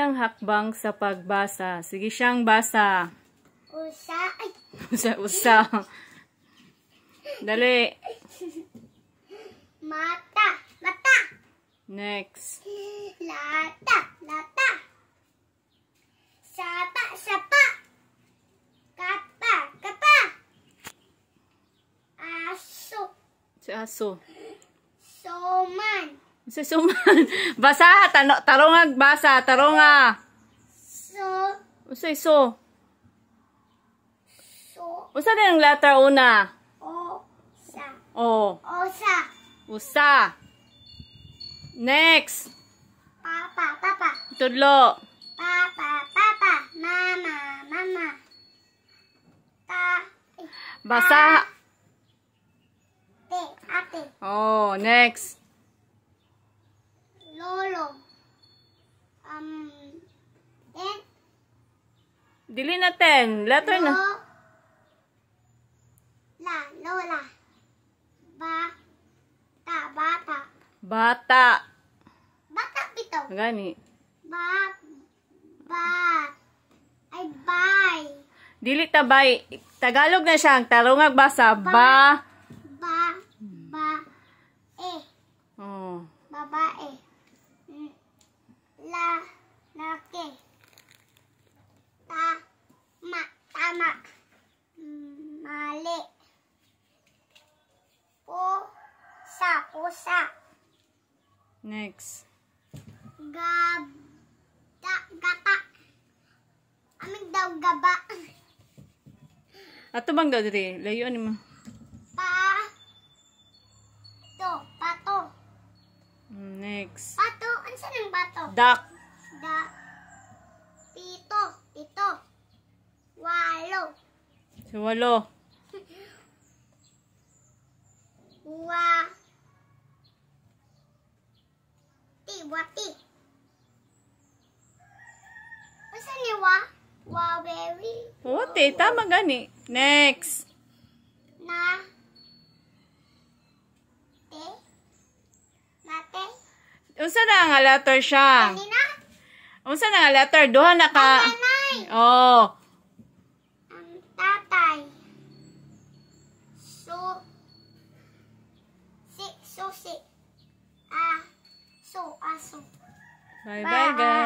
unang hakbang sa pagbasa. Sige siyang basa. Usa. Usa. Dali. Mata. Mata. Next. Lata. Lata. Sapa. Sapa. Kapa. Kapa. Aso. Si aso. Soman. Si suman. Basa. Tarongag basa. Taronga. Usay so. Usa din ang letter una. Osa. O. Osa. Usa. Next. Papa. Papa. Tudlo. Papa. Papa. Mama. Mama. Basa. Ate. Ate. Oh, next. Lolo. Then. Dili natin. Letter na. Lola. Bata. Bata. Bata. Bata bitaw. Gani. Ay, bye. Dili tabay. Tagalog na siya. Tarongag basa. Oh. Babae. Laki. Tama. Mali. Pusa. Next. Gata. Aming daw gaba. Ato bang diri? Layuan mo. Pato. Next. Pato. Ano saan ang bato? Duck. Pito. Walo. Si walo. Wati. Asa ni Waberry. Ote, tama gani. Next. Nate. Unsa na nga letter siya? Kanina? Unsa na nga letter? Duha na ka. Nanay. Oh. Tatay. Susi. Aso. Bye bye guys.